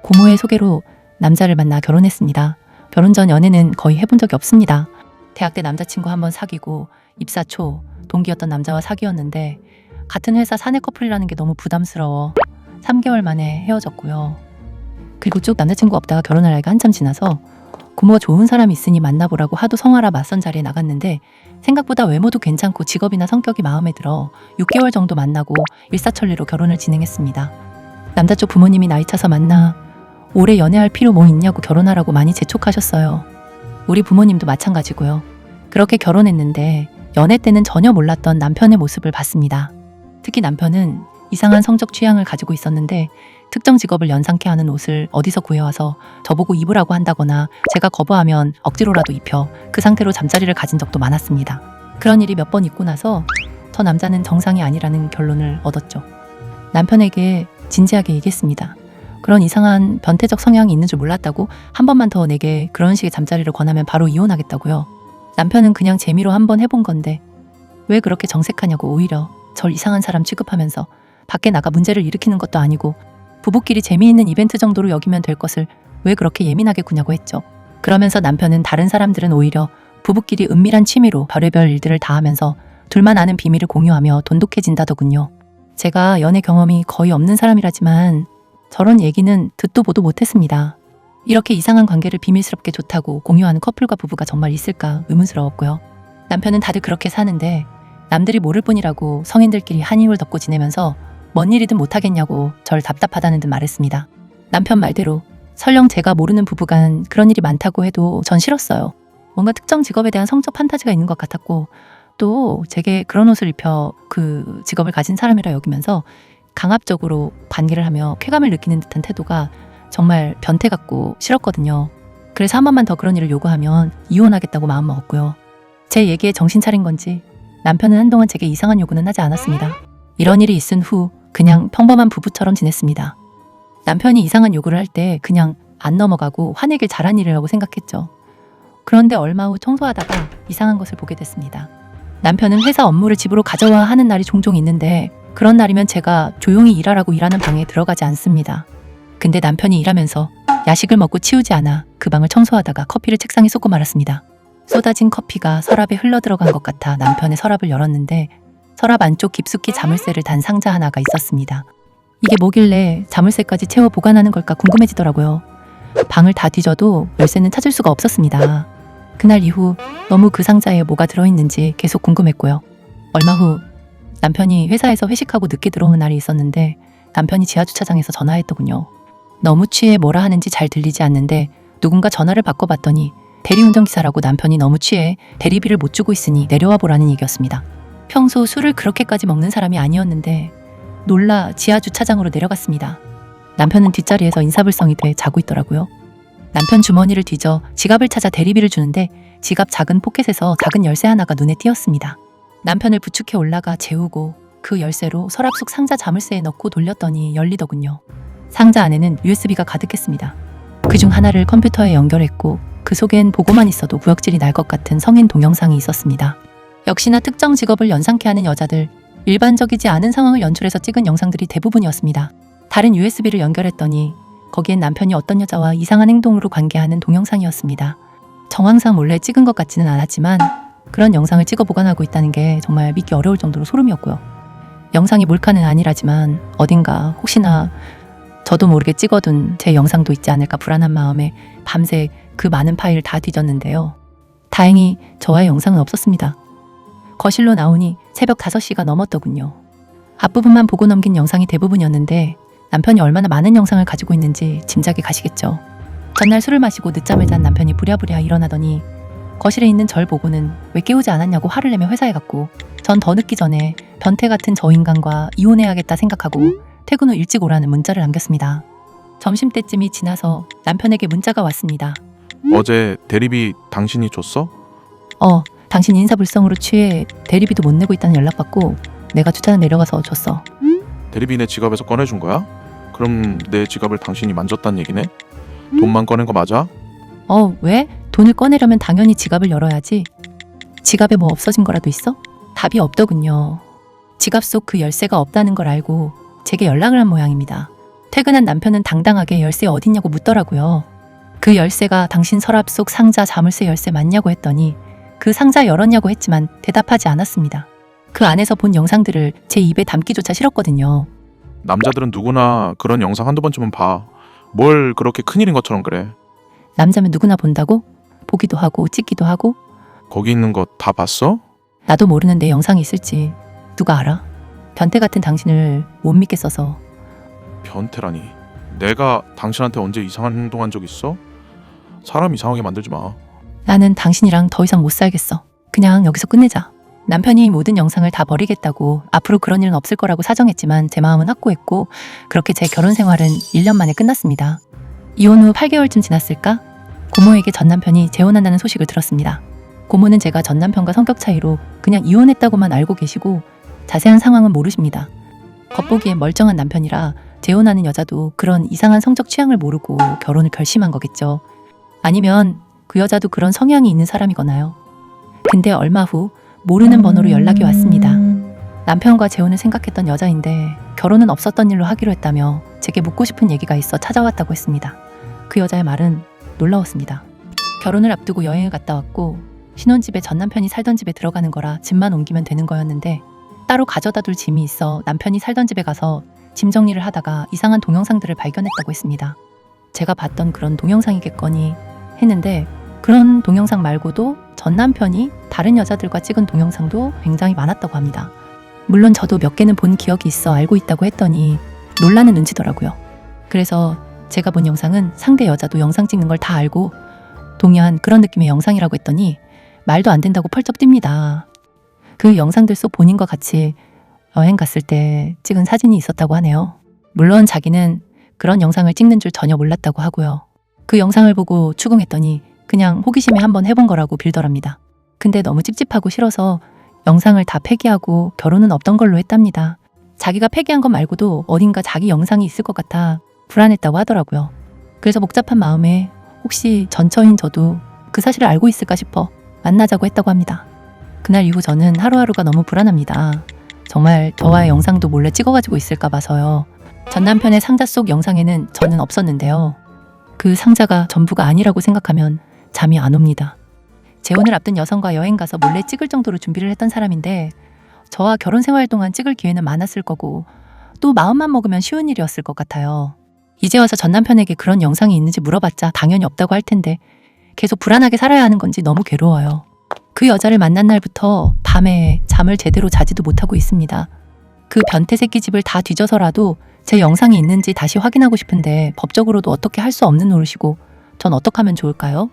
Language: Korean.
고모의 소개로 남자를 만나 결혼했습니다. 결혼 전 연애는 거의 해본 적이 없습니다. 대학 때 남자친구 한번 사귀고 입사 초 동기였던 남자와 사귀었는데 같은 회사 사내 커플이라는 게 너무 부담스러워 3개월 만에 헤어졌고요. 그리고 쭉 남자친구 없다가 결혼할 나이가 한참 지나서 고모가 좋은 사람이 있으니 만나보라고 하도 성화라 맞선 자리에 나갔는데 생각보다 외모도 괜찮고 직업이나 성격이 마음에 들어 6개월 정도 만나고 일사천리로 결혼을 진행했습니다. 남자 쪽 부모님이 나이 차서 만나 오래 연애할 필요 뭐 있냐고 결혼하라고 많이 재촉하셨어요. 우리 부모님도 마찬가지고요. 그렇게 결혼했는데 연애 때는 전혀 몰랐던 남편의 모습을 봤습니다. 특히 남편은 이상한 성적 취향을 가지고 있었는데 특정 직업을 연상케 하는 옷을 어디서 구해와서 저보고 입으라고 한다거나 제가 거부하면 억지로라도 입혀 그 상태로 잠자리를 가진 적도 많았습니다. 그런 일이 몇 번 있고 나서 저 남자는 정상이 아니라는 결론을 얻었죠. 남편에게 진지하게 얘기했습니다. 그런 이상한 변태적 성향이 있는 줄 몰랐다고 한 번만 더 내게 그런 식의 잠자리를 권하면 바로 이혼하겠다고요. 남편은 그냥 재미로 한번 해본 건데 왜 그렇게 정색하냐고 오히려 절 이상한 사람 취급하면서 밖에 나가 문제를 일으키는 것도 아니고 부부끼리 재미있는 이벤트 정도로 여기면 될 것을 왜 그렇게 예민하게 구냐고 했죠. 그러면서 남편은 다른 사람들은 오히려 부부끼리 은밀한 취미로 별의별 일들을 다 하면서 둘만 아는 비밀을 공유하며 돈독해진다더군요. 제가 연애 경험이 거의 없는 사람이라지만 저런 얘기는 듣도 보도 못했습니다. 이렇게 이상한 관계를 비밀스럽게 좋다고 공유하는 커플과 부부가 정말 있을까 의문스러웠고요. 남편은 다들 그렇게 사는데 남들이 모를 뿐이라고 성인들끼리 한입을 덮고 지내면서 뭔 일이든 못하겠냐고 절 답답하다는 듯 말했습니다. 남편 말대로 설령 제가 모르는 부부간 그런 일이 많다고 해도 전 싫었어요. 뭔가 특정 직업에 대한 성적 판타지가 있는 것 같았고 또 제게 그런 옷을 입혀 그 직업을 가진 사람이라 여기면서 강압적으로 관계를 하며 쾌감을 느끼는 듯한 태도가 정말 변태 같고 싫었거든요. 그래서 한 번만 더 그런 일을 요구하면 이혼하겠다고 마음먹었고요. 제 얘기에 정신 차린 건지 남편은 한동안 제게 이상한 요구는 하지 않았습니다. 이런 일이 있은 후 그냥 평범한 부부처럼 지냈습니다. 남편이 이상한 요구를 할 때 그냥 안 넘어가고 화내길 잘한 일이라고 생각했죠. 그런데 얼마 후 청소하다가 이상한 것을 보게 됐습니다. 남편은 회사 업무를 집으로 가져와 하는 날이 종종 있는데 그런 날이면 제가 조용히 일하라고 일하는 방에 들어가지 않습니다. 근데 남편이 일하면서 야식을 먹고 치우지 않아 그 방을 청소하다가 커피를 책상에 쏟고 말았습니다. 쏟아진 커피가 서랍에 흘러들어간 것 같아 남편의 서랍을 열었는데 서랍 안쪽 깊숙이 자물쇠를 단 상자 하나가 있었습니다. 이게 뭐길래 자물쇠까지 채워 보관하는 걸까 궁금해지더라고요. 방을 다 뒤져도 열쇠는 찾을 수가 없었습니다. 그날 이후 너무 그 상자에 뭐가 들어있는지 계속 궁금했고요. 얼마 후 남편이 회사에서 회식하고 늦게 들어오는 날이 있었는데 남편이 지하주차장에서 전화했더군요. 너무 취해 뭐라 하는지 잘 들리지 않는데 누군가 전화를 바꿔봤더니 대리운전기사라고 남편이 너무 취해 대리비를 못 주고 있으니 내려와 보라는 얘기였습니다. 평소 술을 그렇게까지 먹는 사람이 아니었는데 놀라 지하주차장으로 내려갔습니다. 남편은 뒷자리에서 인사불성이 돼 자고 있더라고요. 남편 주머니를 뒤져 지갑을 찾아 대리비를 주는데 지갑 작은 포켓에서 작은 열쇠 하나가 눈에 띄었습니다. 남편을 부축해 올라가 재우고 그 열쇠로 서랍 속 상자 자물쇠에 넣고 돌렸더니 열리더군요. 상자 안에는 USB가 가득했습니다. 그중 하나를 컴퓨터에 연결했고 그 속엔 보고만 있어도 구역질이 날 것 같은 성인 동영상이 있었습니다. 역시나 특정 직업을 연상케 하는 여자들, 일반적이지 않은 상황을 연출해서 찍은 영상들이 대부분이었습니다. 다른 USB를 연결했더니 거기엔 남편이 어떤 여자와 이상한 행동으로 관계하는 동영상이었습니다. 정황상 몰래 찍은 것 같지는 않았지만 그런 영상을 찍어 보관하고 있다는 게 정말 믿기 어려울 정도로 소름이었고요. 영상이 몰카는 아니라지만 어딘가 혹시나 저도 모르게 찍어둔 제 영상도 있지 않을까 불안한 마음에 밤새 그 많은 파일을 다 뒤졌는데요. 다행히 저와의 영상은 없었습니다. 거실로 나오니 새벽 5시가 넘었더군요. 앞부분만 보고 넘긴 영상이 대부분이었는데 남편이 얼마나 많은 영상을 가지고 있는지 짐작이 가시겠죠. 전날 술을 마시고 늦잠을 잔 남편이 부랴부랴 일어나더니 거실에 있는 절 보고는 왜 깨우지 않았냐고 화를 내며 회사에 갔고 전 더 늦기 전에 변태 같은 저 인간과 이혼해야겠다 생각하고 퇴근 후 일찍 오라는 문자를 남겼습니다. 점심때쯤이 지나서 남편에게 문자가 왔습니다. 어제 대리비 당신이 줬어? 당신 인사불성으로 취해 대리비도 못 내고 있다는 연락받고 내가 주차장 내려가서 줬어. 대리비 내 지갑에서 꺼내준 거야? 그럼 내 지갑을 당신이 만졌단 얘기네? 돈만 꺼낸 거 맞아? 왜? 돈을 꺼내려면 당연히 지갑을 열어야지. 지갑에 뭐 없어진 거라도 있어? 답이 없더군요. 지갑 속 그 열쇠가 없다는 걸 알고 제게 연락을 한 모양입니다. 퇴근한 남편은 당당하게 열쇠 어딨냐고 묻더라고요. 그 열쇠가 당신 서랍 속 상자 자물쇠 열쇠 맞냐고 했더니 그 상자 열었냐고 했지만 대답하지 않았습니다. 그 안에서 본 영상들을 제 입에 담기조차 싫었거든요. 남자들은 누구나 그런 영상 한두 번쯤은 봐. 뭘 그렇게 큰일인 것처럼 그래. 남자면 누구나 본다고? 보기도 하고 찍기도 하고? 거기 있는 거 다 봤어? 나도 모르는 내 영상이 있을지 누가 알아? 변태 같은 당신을 못 믿겠어서. 변태라니. 내가 당신한테 언제 이상한 행동한 적 있어? 사람 이상하게 만들지 마. 나는 당신이랑 더 이상 못 살겠어. 그냥 여기서 끝내자. 남편이 모든 영상을 다 버리겠다고 앞으로 그런 일은 없을 거라고 사정했지만 제 마음은 확고했고 그렇게 제 결혼 생활은 1년 만에 끝났습니다. 이혼 후 8개월쯤 지났을까? 고모에게 전 남편이 재혼한다는 소식을 들었습니다. 고모는 제가 전 남편과 성격 차이로 그냥 이혼했다고만 알고 계시고 자세한 상황은 모르십니다. 겉보기엔 멀쩡한 남편이라 재혼하는 여자도 그런 이상한 성적 취향을 모르고 결혼을 결심한 거겠죠. 아니면 그 여자도 그런 성향이 있는 사람이거나요. 근데 얼마 후 모르는 번호로 연락이 왔습니다. 남편과 재혼을 생각했던 여자인데 결혼은 없었던 일로 하기로 했다며 제게 묻고 싶은 얘기가 있어 찾아왔다고 했습니다. 그 여자의 말은 놀라웠습니다. 결혼을 앞두고 여행을 갔다 왔고 신혼집에 전 남편이 살던 집에 들어가는 거라 짐만 옮기면 되는 거였는데 따로 가져다 둘 짐이 있어 남편이 살던 집에 가서 짐 정리를 하다가 이상한 동영상들을 발견했다고 했습니다. 제가 봤던 그런 동영상이겠거니 했는데 그런 동영상 말고도 전 남편이 다른 여자들과 찍은 동영상도 굉장히 많았다고 합니다. 물론 저도 몇 개는 본 기억이 있어 알고 있다고 했더니 놀라는 눈치더라고요. 그래서 제가 본 영상은 상대 여자도 영상 찍는 걸 다 알고 동의한 그런 느낌의 영상이라고 했더니 말도 안 된다고 펄쩍 뜁니다. 그 영상들 속 본인과 같이 여행 갔을 때 찍은 사진이 있었다고 하네요. 물론 자기는 그런 영상을 찍는 줄 전혀 몰랐다고 하고요. 그 영상을 보고 추궁했더니 그냥 호기심에 한번 해본 거라고 빌더랍니다. 근데 너무 찝찝하고 싫어서 영상을 다 폐기하고 결혼은 없던 걸로 했답니다. 자기가 폐기한 것 말고도 어딘가 자기 영상이 있을 것 같아 불안했다고 하더라고요. 그래서 복잡한 마음에 혹시 전처인 저도 그 사실을 알고 있을까 싶어 만나자고 했다고 합니다. 그날 이후 저는 하루하루가 너무 불안합니다. 정말 저와의 영상도 몰래 찍어가지고 있을까 봐서요. 전 남편의 상자 속 영상에는 저는 없었는데요. 그 상자가 전부가 아니라고 생각하면 잠이 안 옵니다. 재혼을 앞둔 여성과 여행 가서 몰래 찍을 정도로 준비를 했던 사람인데 저와 결혼 생활 동안 찍을 기회는 많았을 거고 또 마음만 먹으면 쉬운 일이었을 것 같아요. 이제 와서 전 남편에게 그런 영상이 있는지 물어봤자 당연히 없다고 할 텐데 계속 불안하게 살아야 하는 건지 너무 괴로워요. 그 여자를 만난 날부터 밤에 잠을 제대로 자지도 못하고 있습니다. 그 변태 새끼 집을 다 뒤져서라도 제 영상이 있는지 다시 확인하고 싶은데 법적으로도 어떻게 할 수 없는 노릇이고 전 어떻게 하면 좋을까요?